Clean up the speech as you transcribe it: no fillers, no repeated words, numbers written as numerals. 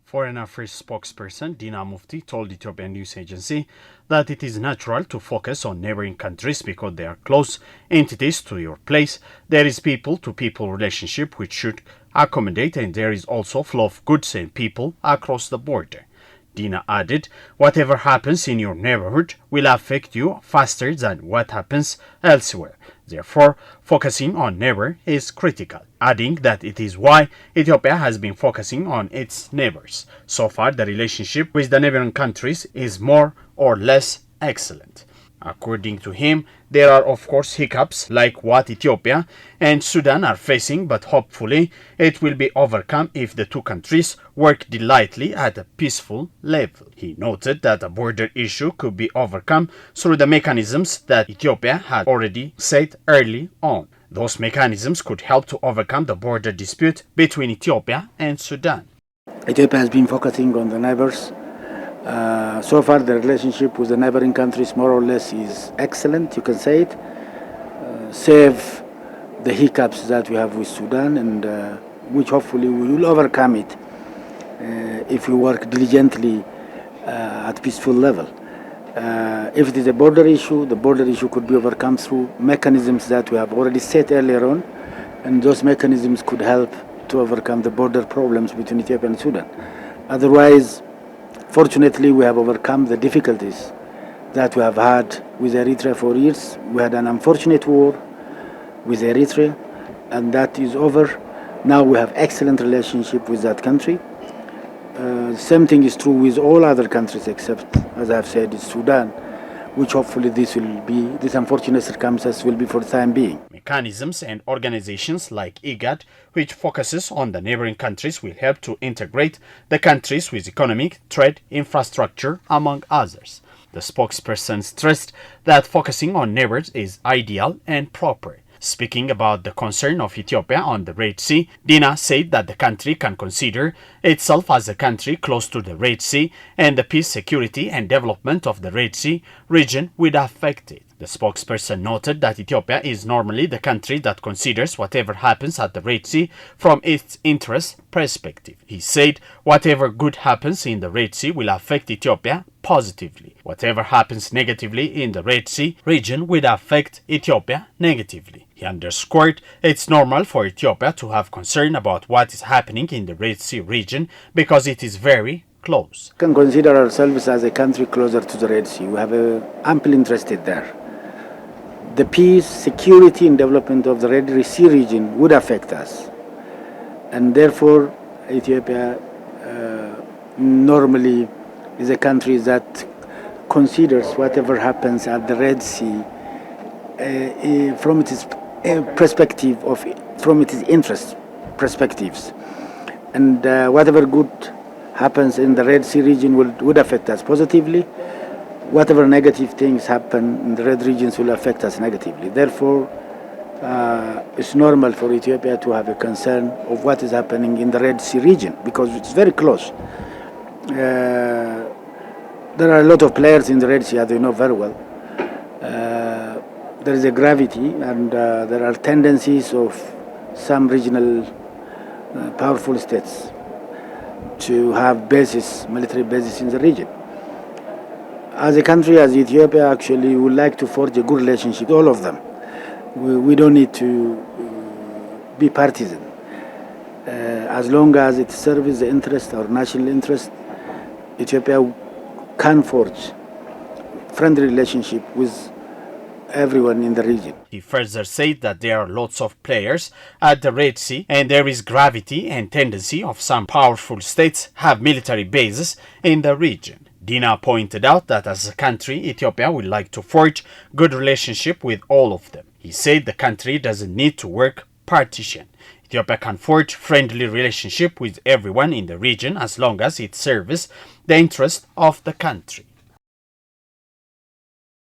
Foreign Affairs spokesperson Dina Mufti told Ethiopian news agency that it is natural to focus on neighboring countries because they are close entities to your place. There is people-to-people relationship which should accommodate, and there is also flow of goods and people across the border. Dina added, whatever happens in your neighborhood will affect you faster than what happens elsewhere. Therefore, focusing on neighbor is critical, adding that it is why Ethiopia has been focusing on its neighbors. So far, the relationship with the neighboring countries is more or less excellent. According to him, there are of course hiccups like what Ethiopia and Sudan are facing, but hopefully it will be overcome if the two countries work diligently at a peaceful level. He noted that a border issue could be overcome through the mechanisms that Ethiopia had already set early on. Those mechanisms could help to overcome the border dispute between Ethiopia and Sudan. Ethiopia has been focusing on the neighbors. So far, the relationship with the neighboring countries more or less is excellent, you can say it, save the hiccups that we have with Sudan, and which hopefully we will overcome it if we work diligently at peaceful level. If it is a border issue, the border issue could be overcome through mechanisms that we have already set earlier on, and those mechanisms could help to overcome the border problems between Ethiopia and Sudan. Otherwise, fortunately, we have overcome the difficulties that we have had with Eritrea for years. We had an unfortunate war with Eritrea, and that is over. Now we have excellent relationship with that country. Same thing is true with all other countries except, as I have said, Sudan, which hopefully this unfortunate circumstance will be for the time being. Mechanisms and organizations like IGAD, which focuses on the neighboring countries, will help to integrate the countries with economic, trade, infrastructure, among others. The spokesperson stressed that focusing on neighbors is ideal and proper. Speaking about the concern of Ethiopia on the Red Sea, Dina said that the country can consider itself as a country close to the Red Sea, and the peace, security, and development of the Red Sea region would affect it. The spokesperson noted that Ethiopia is normally the country that considers whatever happens at the Red Sea from its interest perspective. He said whatever good happens in the Red Sea will affect Ethiopia positively. Whatever happens negatively in the Red Sea region will affect Ethiopia negatively. He underscored it's normal for Ethiopia to have concern about what is happening in the Red Sea region because it is very close. We can consider ourselves as a country closer to the Red Sea. We have ample interest there. The peace, security, and development of the Red Sea region would affect us. And therefore, Ethiopia normally is a country that considers whatever happens at the Red Sea from its perspective from its interest perspectives, and whatever good happens in the Red Sea region would affect us positively. Whatever negative things happen in the Red regions will affect us negatively. Therefore, it's normal for Ethiopia to have a concern of what is happening in the Red Sea region because it's very close. There are a lot of players in the Red Sea, as you know very well. There is a gravity, and there are tendencies of some regional powerful states to have military bases in the region. As a country, as Ethiopia, actually would like to forge a good relationship, all of them. We don't need to be partisan. As long as it serves the interest, our national interest, Ethiopia can forge friendly relationship with everyone in the region. He further said that there are lots of players at the Red Sea, and there is gravity and tendency of some powerful states have military bases in the region. Dina pointed out that as a country, Ethiopia would like to forge good relationship with all of them. He said the country doesn't need to work partition. Ethiopia can forge friendly relationship with everyone in the region as long as it serves the interest of the country.